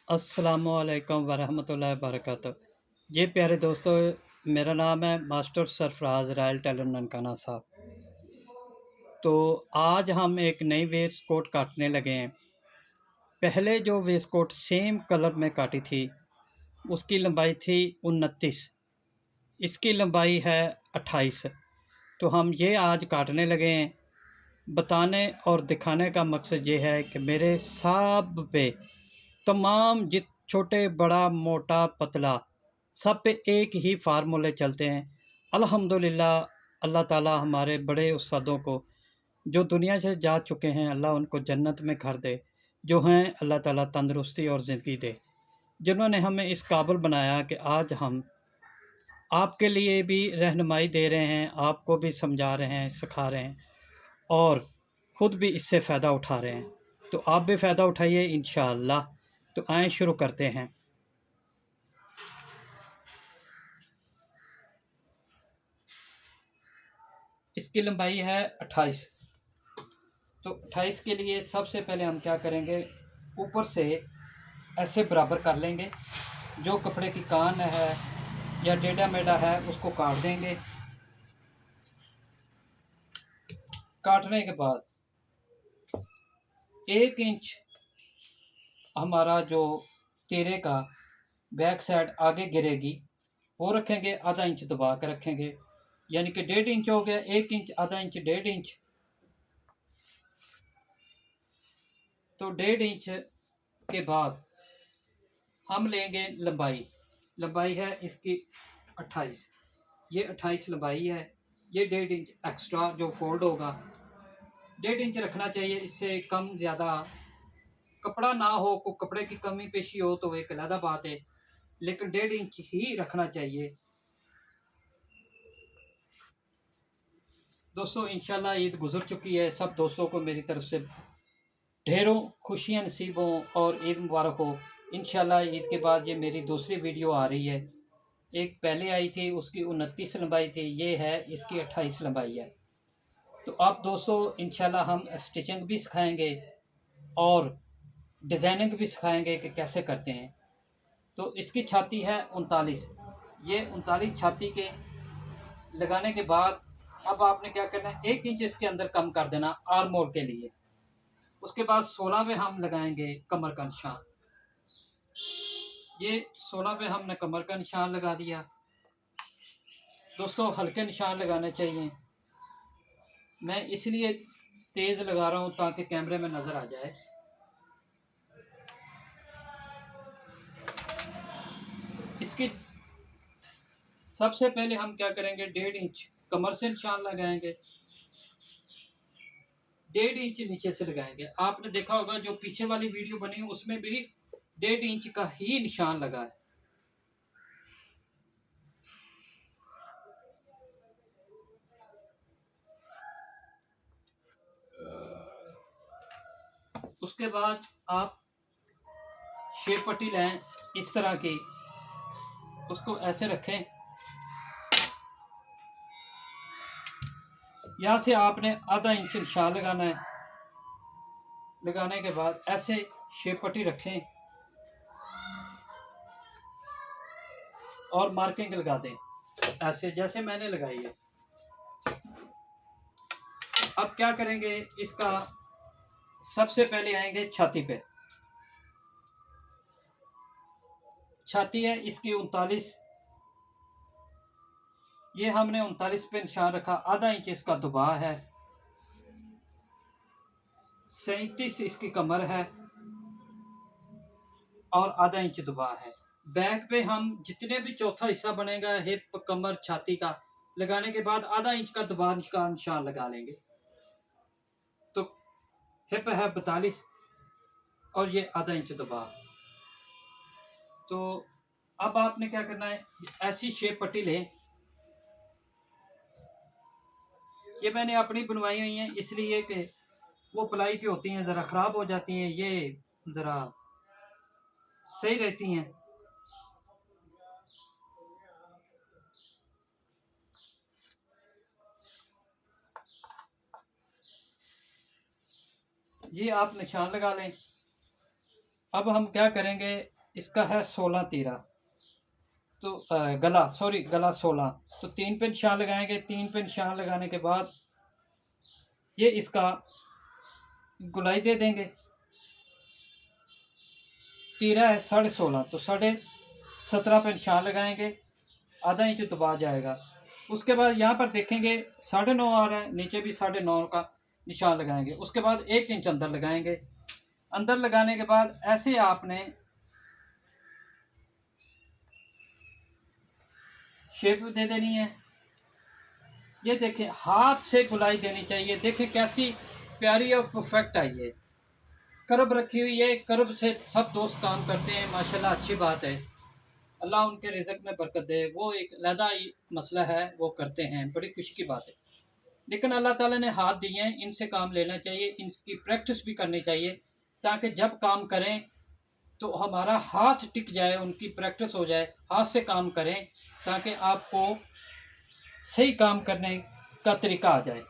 अस्सलामुअलैकुम वरहमतुल्लाहि वबरकातुहू। जी प्यारे दोस्तों, मेरा नाम है master Sarfaraz Royal Tailor Nankana Sahib. तो आज हम एक नई वेस्ट कोट काटने लगे हैं। पहले जो वेस्ट कोट सेम कलर में काटी थी उसकी लंबाई थी 29, इसकी लंबाई है 28। तो हम ये आज काटने लगे हैं। बताने और दिखाने का मकसद ये है कि मेरे सब पे तमाम जित छोटे बड़ा मोटा पतला सब पे एक ही फार्मूले चलते हैं। अल्हम्दुलिल्लाह, अल्लाह ताला हमारे बड़े उस्तादों को जो दुनिया से जा चुके हैं अल्लाह उनको जन्नत में घर दे, जो हैं अल्लाह ताला तंदुरुस्ती और ज़िंदगी दे, जिन्होंने हमें इस काबिल बनाया कि आज हम आपके लिए भी रहनुमाई दे रहे हैं, आपको भी समझा रहे हैं, सिखा रहे हैं और ख़ुद भी इससे फ़ायदा उठा रहे हैं। तो आप भी फ़ायदा उठाइए इंशाअल्लाह। तो आएँ शुरू करते हैं। इसकी लंबाई है 28। तो 28 के लिए सबसे पहले हम क्या करेंगे, ऊपर से ऐसे बराबर कर लेंगे। जो कपड़े की कान है या टेढ़ा मेढ़ा है उसको काट देंगे। काटने के बाद 1 इंच हमारा जो तिरे का बैक साइड आगे गिरेगी वो रखेंगे, आधा इंच दबा कर रखेंगे, यानी कि 1.5 इंच हो गया। 1 इंच, आधा इंच, 1.5 इंच। तो 1.5 इंच के बाद हम लेंगे लंबाई। लंबाई है इसकी 28। ये 28 लंबाई है। ये 1.5 इंच एक्स्ट्रा जो फोल्ड होगा 1.5 इंच रखना चाहिए। इससे कम ज़्यादा कपड़ा ना हो, को कपड़े की कमी पेशी हो तो एक अलग बात है, लेकिन 1.5 इंच ही रखना चाहिए। दोस्तों इंशाल्लाह ईद गुज़र चुकी है। सब दोस्तों को मेरी तरफ से ढेरों खुशियाँ नसीब हों और ईद मुबारक हो। इंशाल्लाह ईद के बाद ये मेरी दूसरी वीडियो आ रही है। एक पहले आई थी उसकी 29 लंबाई थी, ये है इसकी 28 लंबाई है। तो अब दोस्तों इंशाल्लाह हम स्टिचिंग भी सिखाएंगे और डिज़ाइनिंग भी सिखाएंगे कि कैसे करते हैं। तो इसकी छाती है 39। ये 39 छाती के लगाने के बाद अब आपने क्या करना है, 1 इंच इसके अंदर कम कर देना आर्म होल के लिए। उसके बाद 16 पे हम लगाएंगे कमर का निशान। ये 16 पे हमने कमर का निशान लगा दिया। दोस्तों हल्के निशान लगाने चाहिए। मैं इसलिए तेज़ लगा रहा हूँ ताकि कैमरे में नज़र आ जाए। इसकी सबसे पहले हम क्या करेंगे, 1.5 इंच कमर से निशान लगाएंगे, 1.5 इंच नीचे से लगाएंगे। आपने देखा होगा जो पीछे वाली वीडियो बनी है उसमें भी 1.5 इंच का ही निशान लगा है। उसके बाद आप शेप पट्टी लें इस तरह की, उसको ऐसे रखें। यहाँ से आपने आधा इंच निशान लगाना है। लगाने के बाद ऐसे शेप पट्टी रखें और मार्किंग लगा दें ऐसे जैसे मैंने लगाई है। अब क्या करेंगे, इसका सबसे पहले आएंगे छाती पे। छाती है इसकी 39। ये हमने 39 पे निशान रखा। आधा इंच इसका दबाव है। 37 इसकी कमर है और आधा इंच दबाव है। बैक पे हम जितने भी चौथा हिस्सा बनेगा हिप कमर छाती का लगाने के बाद आधा इंच का दबाव का निशान लगा लेंगे। तो हिप है 42 और ये आधा इंच दबाव। तो अब आपने क्या करना है, ऐसी शेप पट्टी लें। ये मैंने अपनी बनवाई हुई है इसलिए कि वो प्लाई की होती हैं, ज़रा ख़राब हो जाती हैं, ये ज़रा सही रहती हैं। ये आप निशान लगा लें। अब हम क्या करेंगे, इसका है 16 तीरा। तो गला, सॉरी, गला 16। तो 3 पे निशान लगाएंगे। 3 पे निशान लगाने के बाद ये इसका गुलाई दे देंगे। तीरा है 16.5, तो 17.5 पे निशान लगाएंगे। आधा इंच दबा जाएगा। उसके बाद यहाँ पर देखेंगे 9.5 आ रहा है, नीचे भी 9.5 का निशान लगाएंगे। उसके बाद 1 इंच अंदर लगाएंगे। अंदर लगाने के बाद ऐसे आपने शेप दे देनी है। ये देखें, हाथ से गुलाई देनी चाहिए। देखें कैसी प्यारी और परफेक्ट आई है। कर्ब रखी हुई है, कर्ब से सब दोस्त काम करते हैं, माशाल्लाह अच्छी बात है। अल्लाह उनके रिज़्क़ में बरकत दे। वो एक अलहदा मसला है, वो करते हैं, बड़ी खुशी की बात है। लेकिन अल्लाह ताला ने हाथ दिए हैं, इनसे काम लेना चाहिए, इनकी प्रैक्टिस भी करनी चाहिए, ताकि जब काम करें तो हमारा हाथ टिक जाए, उनकी प्रैक्टिस हो जाए, हाथ से काम करें, ताकि आपको सही काम करने का तरीका आ जाए।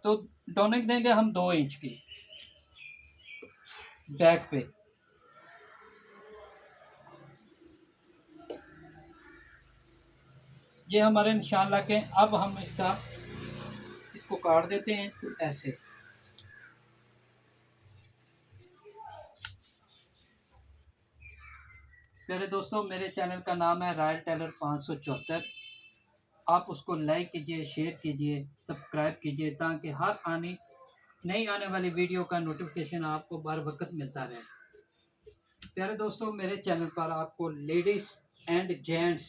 तो डोनिंग देंगे हम 2 इंच की बैक पे। ये हमारे निशान लगे। अब हम इसको काट देते हैं ऐसे। प्यारे दोस्तों, मेरे चैनल का नाम है रॉयल टेलर 574। आप उसको लाइक कीजिए, शेयर कीजिए, सब्सक्राइब कीजिए, ताकि हर नई आने वाली वीडियो का नोटिफिकेशन आपको बर वक्त मिलता रहे। प्यारे दोस्तों, मेरे चैनल पर आपको लेडीज़ एंड जेंट्स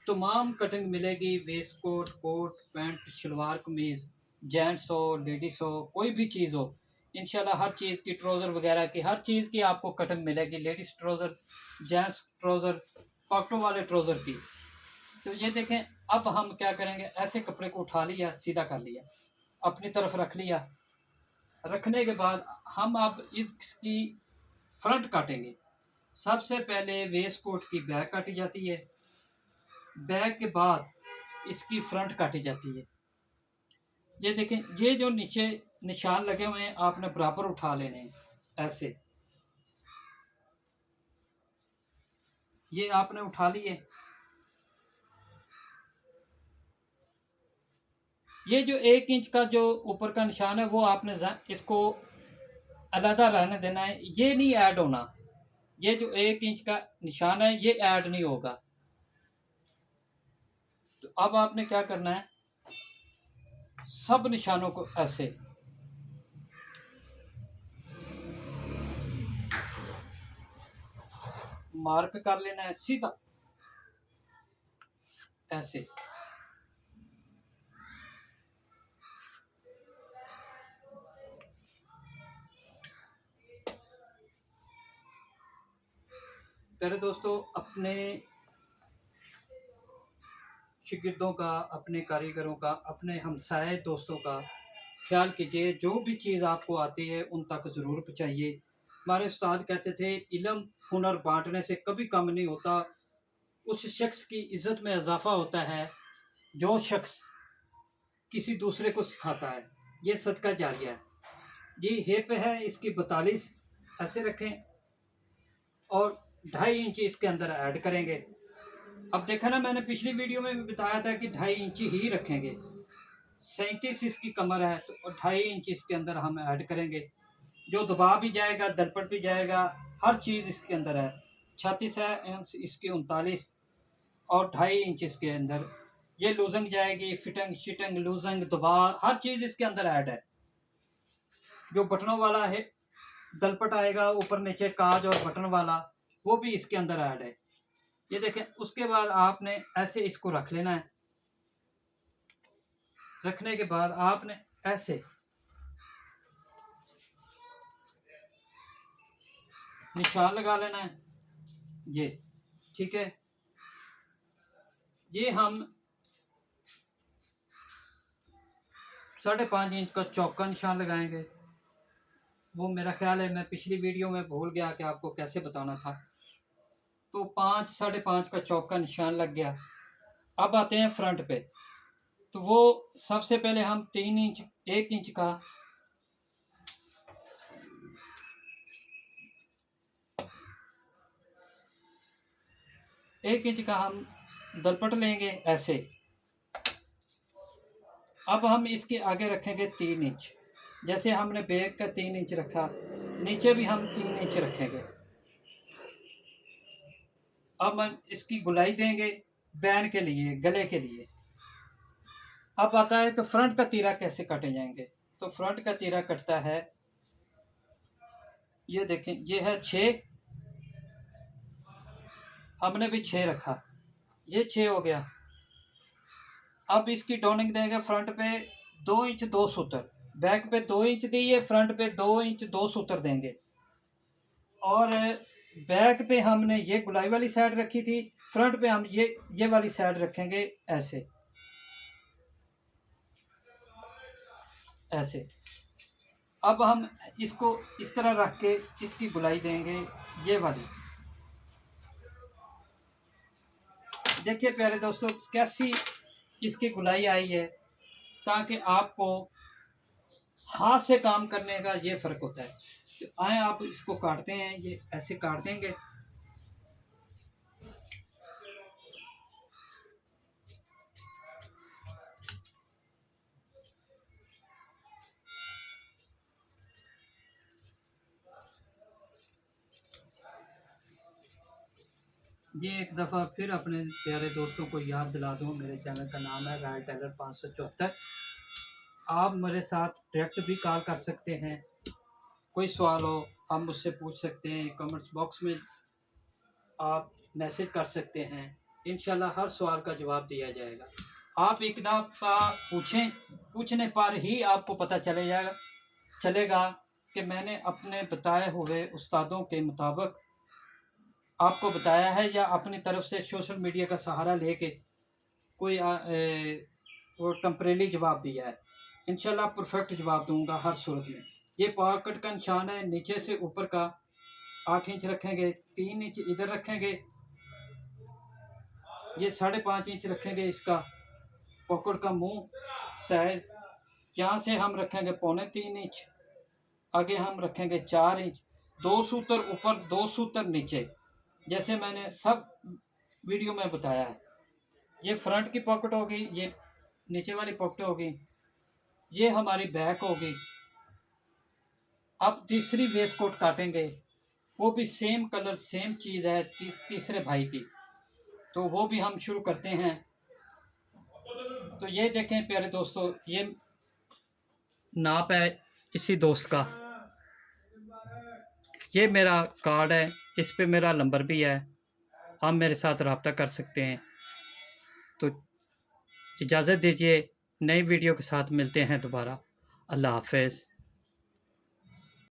तमाम कटिंग मिलेगी। Waistcoat, coat pant, shalwar kameez, gents हो, लेडीज़ हो, कोई भी चीज़ हो, इंशाल्लाह हर चीज़ की, ट्राउज़र वगैरह की, हर चीज़ की आपको कटिंग मिलेगी। लेडीज़ ट्राउज़र, जेंट्स ट्राउज़र, पॉकेटों वाले ट्राउज़र की। तो ये देखें, अब हम क्या करेंगे, ऐसे कपड़े को उठा लिया, सीधा कर लिया, अपनी तरफ रख लिया। रखने के बाद हम अब इसकी फ्रंट काटेंगे। सबसे पहले वेस्ट कोट की बैक काटी जाती है। बैक के बाद इसकी फ्रंट काटी जाती है। ये देखें, ये जो नीचे निशान लगे हुए हैं, आपने बराबर उठा लेने हैं ऐसे। ये आपने उठा लिए। ये जो 1 इंच का जो ऊपर का निशान है, वो आपने इसको अलहदा रहने देना है, ये नहीं ऐड होना। ये जो 1 इंच का निशान है, ये ऐड नहीं होगा। तो अब आपने क्या करना है, सब निशानों को ऐसे मार्क कर लेना है, सीधा ऐसे। प्यारे दोस्तों, अपने शागिर्दों का, अपने कारीगरों का, अपने हमसाये दोस्तों का ख्याल कीजिए। जो भी चीज़ आपको आती है उन तक ज़रूर पहुँचाइए। हमारे उस्ताद कहते थे, इल्म हुनर बांटने से कभी कम नहीं होता। उस शख्स की इज़्ज़त में इजाफ़ा होता है जो शख्स किसी दूसरे को सिखाता है। ये सदका जारिया है। ये हिप है इसकी 42, ऐसे रखें, और 2.5 इंच इसके अंदर ऐड करेंगे। अब देखा ना, मैंने पिछली वीडियो में भी बताया था कि 2.5 इंच ही रखेंगे। 37 इसकी कमर है, तो 2.5 इंच इसके अंदर हम ऐड करेंगे। जो दबा भी जाएगा, दलपट भी जाएगा, हर चीज़ इसके अंदर है। 36 है इसकी, 39, और 2.5 इंच इसके अंदर। ये लूजंग जाएगी, फिटिंग शिटिंग, लूजंग, दबा, हर चीज़ इसके अंदर ऐड है। जो बटनों वाला है दलपट आएगा, ऊपर नीचे काज और बटन वाला, वो भी इसके अंदर ऐड है। ये देखें। उसके बाद आपने ऐसे इसको रख लेना है। रखने के बाद आपने ऐसे निशान लगा लेना है, ये ठीक है। ये हम 5.5 इंच का चौका निशान लगाएंगे। वो मेरा ख्याल है मैं पिछली वीडियो में भूल गया कि आपको कैसे बताना था। तो 5, 5.5 का चौका निशान लग गया। अब आते हैं फ्रंट पे। तो वो सबसे पहले हम 3 इंच, 1 इंच का 1 इंच का हम दलपट लेंगे ऐसे। अब हम इसके आगे रखेंगे 3 इंच, जैसे हमने बैक का 3 इंच रखा, नीचे भी हम 3 इंच रखेंगे। अब हम इसकी गुलाई देंगे बैन के लिए, गले के लिए। अब आता है तो फ्रंट का तीरा कैसे काटे जाएंगे। तो फ्रंट का तीरा कटता है, ये देखें, ये है 6, हमने भी 6 रखा, ये 6 हो गया। अब इसकी डोनिंग देंगे फ्रंट पे 2 इंच 2 सूत्र, बैक पे 2 इंच दिए, फ्रंट पे 2 इंच 2 सूत्र देंगे। और बैक पे हमने ये गुलाई वाली साइड रखी थी, फ्रंट पे हम ये वाली साइड रखेंगे ऐसे ऐसे। अब हम इसको इस तरह रख के इसकी गुलाई देंगे ये वाली। देखिए प्यारे दोस्तों कैसी इसकी गुलाई आई है, ताकि आपको हाथ से काम करने का ये फ़र्क होता है। तो आए आप इसको काटते हैं, ये ऐसे काट देंगे। ये एक दफ़ा फिर अपने प्यारे दोस्तों को याद दिला दूँ, मेरे चैनल का नाम है रॉयल टेलर 574। आप मेरे साथ डायरेक्ट भी कॉल कर सकते हैं, कोई सवाल हो आप मुझसे पूछ सकते हैं, कमेंट्स बॉक्स में आप मैसेज कर सकते हैं, इंशाल्लाह हर सवाल का जवाब दिया जाएगा। आप एक दफ़ा पूछें, पूछने पर ही आपको पता चलेगा कि मैंने अपने बताए हुए उस्तादों के मुताबिक आपको बताया है, या अपनी तरफ से सोशल मीडिया का सहारा लेके कोई वो टेम्परेरी जवाब दिया है। इंशाल्लाह परफेक्ट जवाब दूंगा हर सूरत में। ये पॉकेट का निशान है, नीचे से ऊपर का 8 इंच रखेंगे, 3 इंच इधर रखेंगे, ये 5.5 इंच रखेंगे इसका पॉकेट का मुंह साइज। यहाँ से हम रखेंगे 2.25 इंच, आगे हम रखेंगे 4 इंच, 2 सूत्र ऊपर 2 सूत्र नीचे, जैसे मैंने सब वीडियो में बताया है। ये फ्रंट की पॉकेट होगी, ये नीचे वाली पॉकेट होगी, ये हमारी बैक होगी। अब तीसरी वेस्ट कोट काटेंगे, वो भी सेम कलर सेम चीज़ है तीसरे भाई की, तो वो भी हम शुरू करते हैं। तो ये देखें प्यारे दोस्तों, ये नाप है इसी दोस्त का, ये मेरा कार्ड है, इस पे मेरा नंबर भी है, आप मेरे साथ रब्ता कर सकते हैं। तो इजाज़त दीजिए, नई वीडियो के साथ मिलते हैं दोबारा। अल्लाह हाफ़िज़।